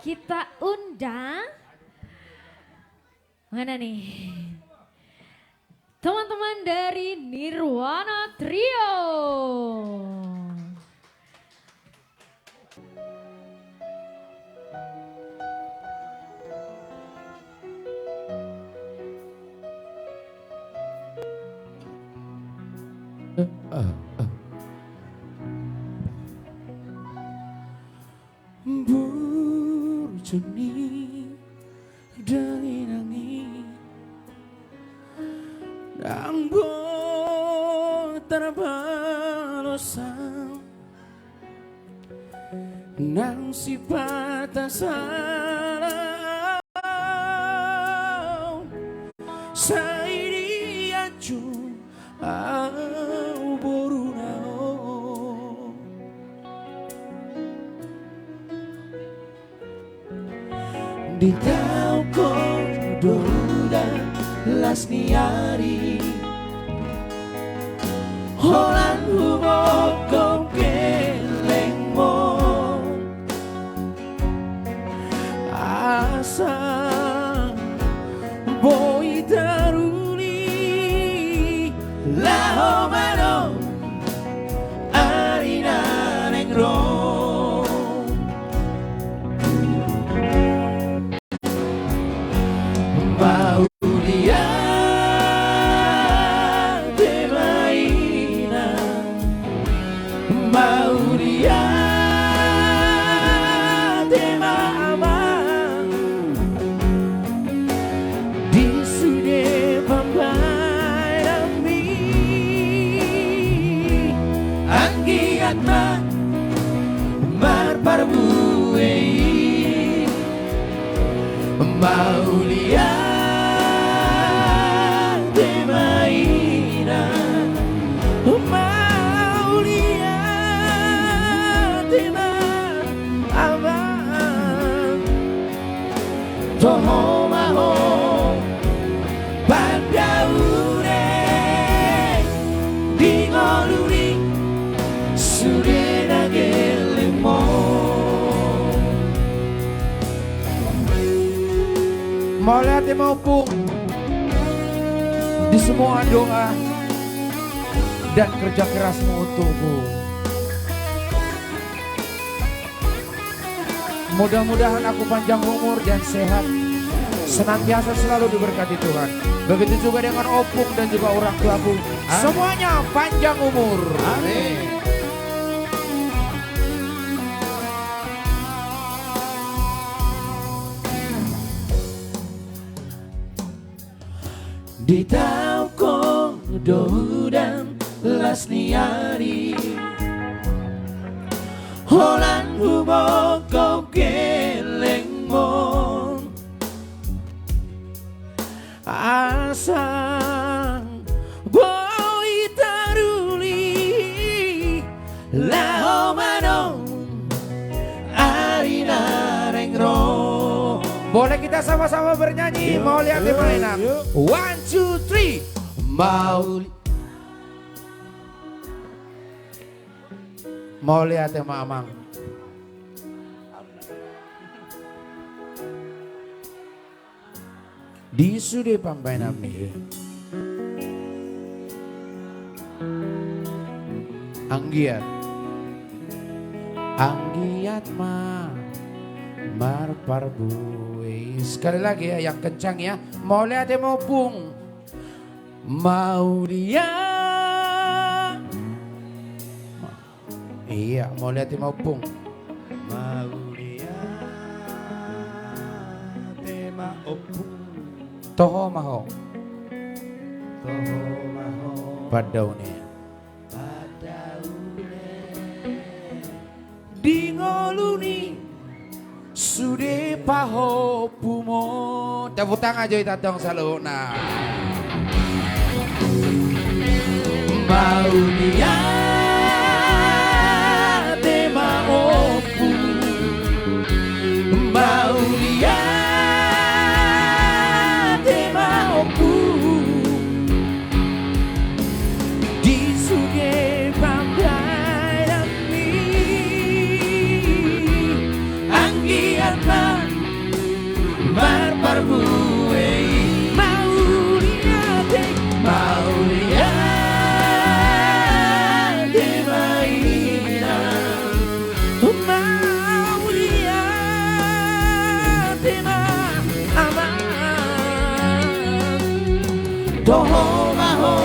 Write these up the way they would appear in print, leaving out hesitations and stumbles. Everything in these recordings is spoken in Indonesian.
kita undang mana nih? Teman-teman dari Nirwana Trio. Burjuni dari nangis dan terbalosan nang sifat salah sairi acu au borunao di tau kododa las niari Holan hubog kong keleng mo asa boy daruni laho mano arina negro Maulia de Maina Maulia de Maama Toho maho Pandaure Di ngoluri Surena gelemo Maulia hati maupun di semua doa dan kerja kerasmu untukku. Mudah-mudahan aku panjang umur dan sehat, senantiasa selalu diberkati Tuhan. Begitu juga dengan Opung dan juga orang tuaku. Semuanya panjang umur. Amin. Di tau kodo dan las niari Holan hubog kau keleng mo asang boy taruli lao manong arina rengro. Boleh kita sama-sama bernyanyi, mau lihat di mana? 1, 2, 3. Mau lihat ya Mamang. Di sude pampai nami. Anggiat. Anggiat ma marparbu. Sekali lagi ya, yang kencang ya. Mau lihat ya mau pung. Mau dia. Iya, mau lihat ya mau pung. Mau dia. Tema opung. Toho maho. Toho maho. Padaune. Padaune. Dingoluni. Sude paho pumo. Tepuk tangan aja kita dong saluna. Mau dia tema opu. Mau dia tema opu. Di suge pandai dami. Anggiat Soho maho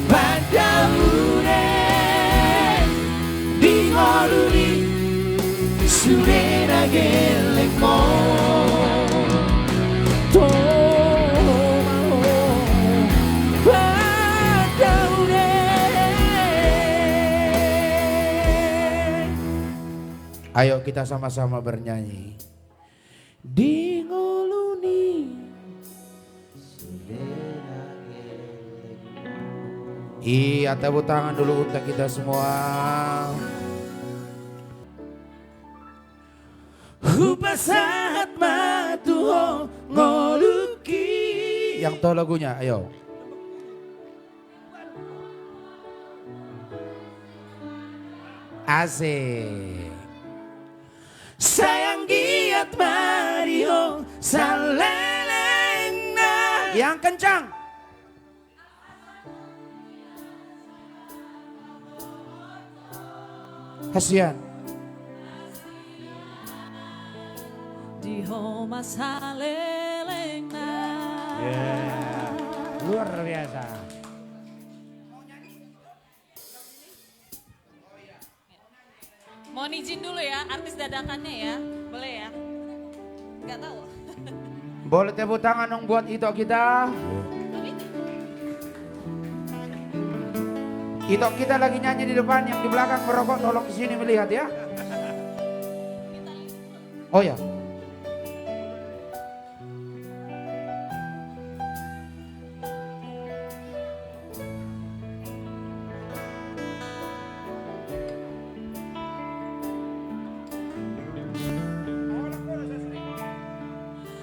Badaure Dingoluni Surera gelek mo Ayo kita sama-sama bernyanyi. Dingoluni. Iya, tepuk tangan dulu untuk kita semua. Hupasahat matuho ngoluki. Yang tahu lagunya, ayo. Asik. Sayang giat Mario salelengna. Yang kencang. Kasihan. Di homa salelengna. Luar biasa. Mohon izin dulu ya, artis dadakannya ya, boleh ya? Gak tahu. Boleh tepuk tangan dong buat Ito kita. Ito kita lagi nyanyi di depan, yang di belakang merokok tolong kesini melihat ya. Oh ya.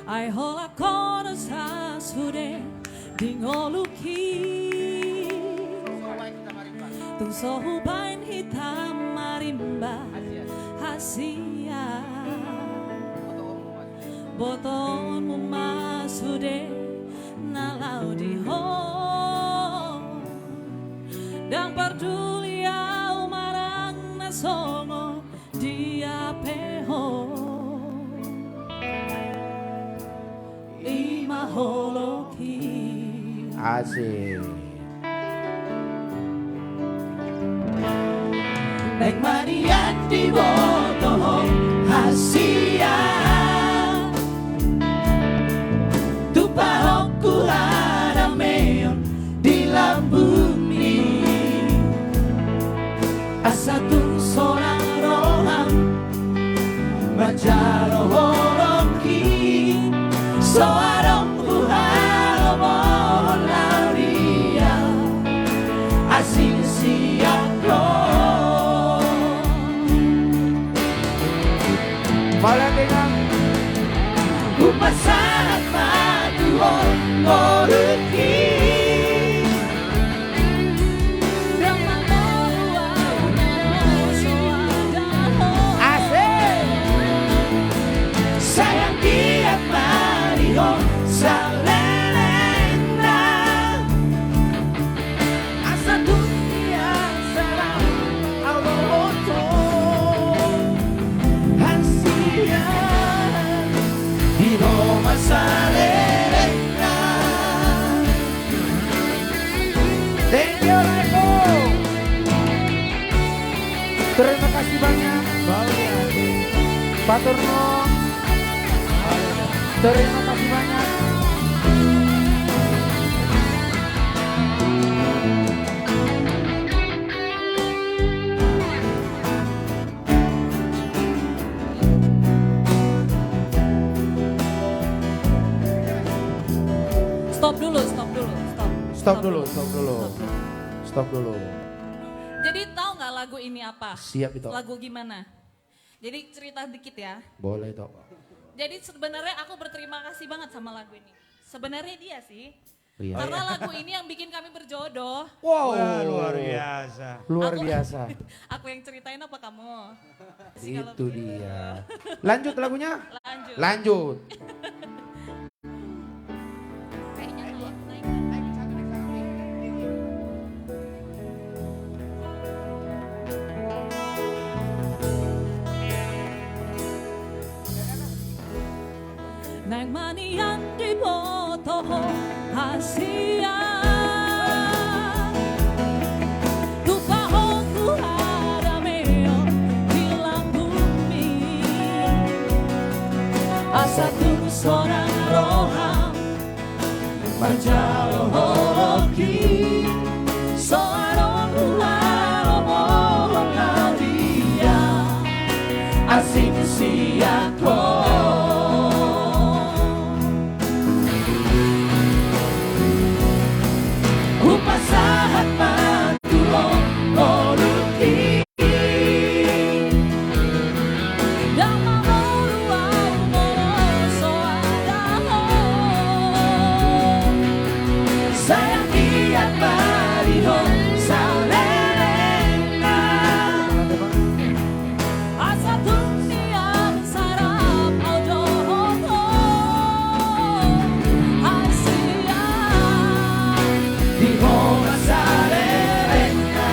Ai hola kono sasude dingoluki. Tung sohu bain hitam marimba hasia. Boton masude nalau di ho. Dan peduli au marang nasongo dia peho. Imaholoki. Asik. Nek manian di botoh hasia. Tupahok kuhara meon di lambuni. Asatung sorang rohang bajaro horoki. Soarong buhalo mohon lauria asing siangko. Malah dengan Upasahat matuho ngoluki. asik. Sayang giat Mario salelengna. Asa dunia sarang auloto hasia. Di Roma salelengna. Thank you Reko. Terima kasih banyak. Pak Turno. Terima kasih banyak. Stop dulu, stop dulu, stop. Stop dulu, stop dulu. Stop dulu. Jadi tahu nggak lagu ini apa? Siap itu. Lagu gimana? Jadi cerita dikit ya. Boleh toh. Jadi sebenarnya aku berterima kasih banget sama lagu ini. Sebenarnya dia sih. Iya. Karena lagu ini yang bikin kami berjodoh. Wow, Luar biasa. luar Aku- biasa. Aku yang ceritain apa kamu? Itu dia. Lanjut lagunya? Lanjut. Lanjut. Kayaknya naik. Nang manian di botoh toho hasia Tupaho kuharameo hilang bumi Asatu seorang roham Marjalo holoki Soaron ularo mohon dia Asing siako Upasahat matulong oluki Damamoruau moroso adaho Sayang kiat mariho salelena Asa dunia sarap audoho Asia Di Roma salelena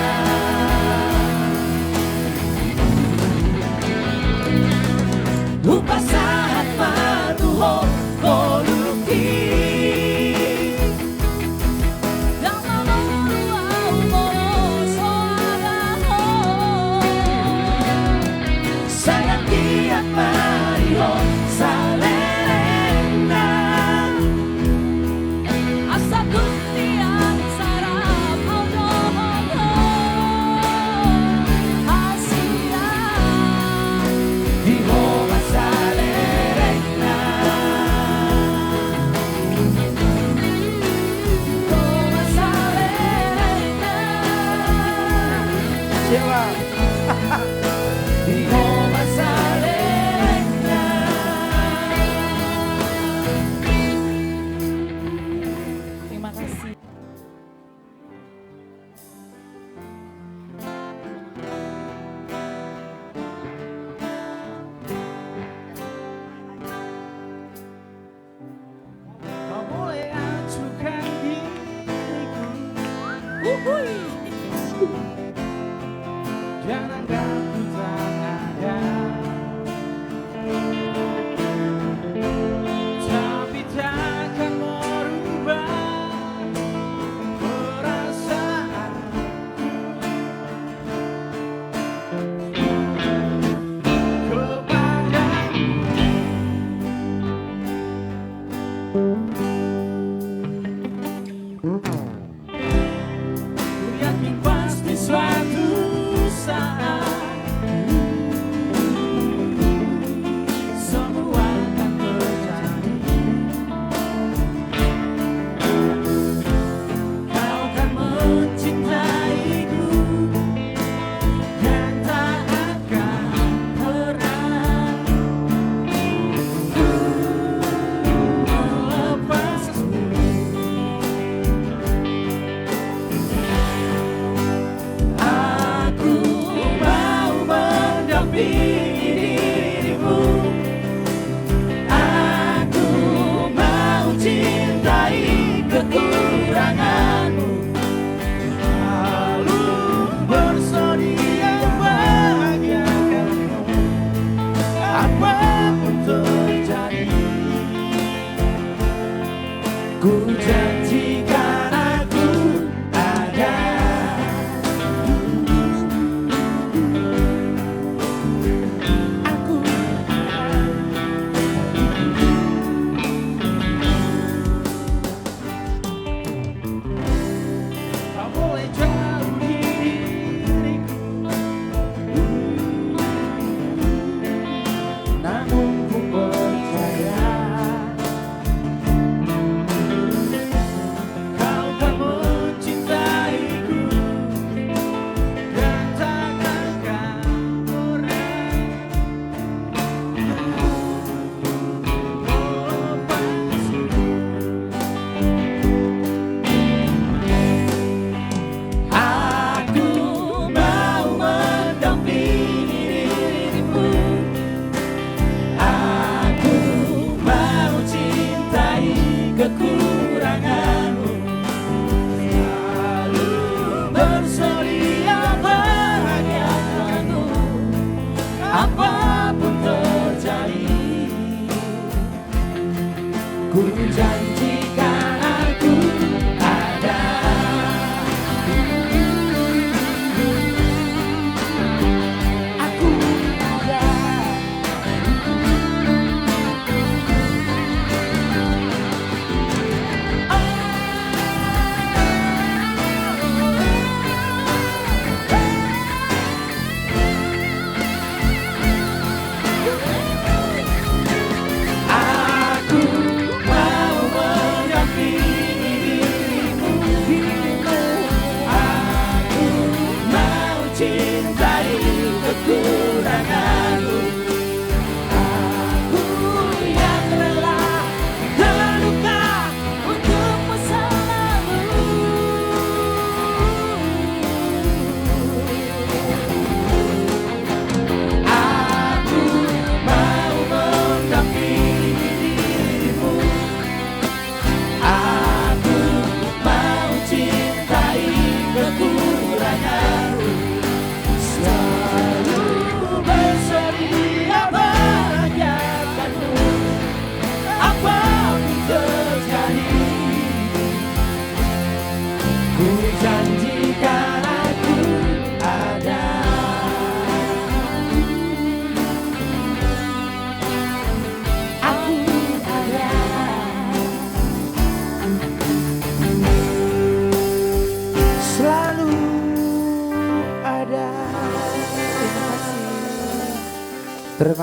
Upasahat matuho koluki Damamoruau moroso adaho Sayang kiat mariho salelena Asa dunia sarap audoho Asia Di Roma salelena Roma salelena Siapa? Di Roma salelena Terima kasih. Kau boleh acuhkan diriku dan anggap ku tak ada. Tapi takkan merubah perasaanku kepadamu. Ku yakin pasti suatu saat semua akan terjadi. Kau akan mencintaiku dan tak akan pernah melepasku. Aku mau mendampingi dirimu. Aku mau cintai kekuranganmu. Lalu bersedia bahagiakanmu. Apapun terjadi, ku janjikan aku ada. Aku tak boleh jauhi diriku, namun ku percaya kau kan mencintaiku dan takkan pernah melepasku. Aku mau mendampingi dirimu. Aku mau cintai kekuranganmu. Lalu bersedia bahagiakanmu. Apapun terjadi, ku janji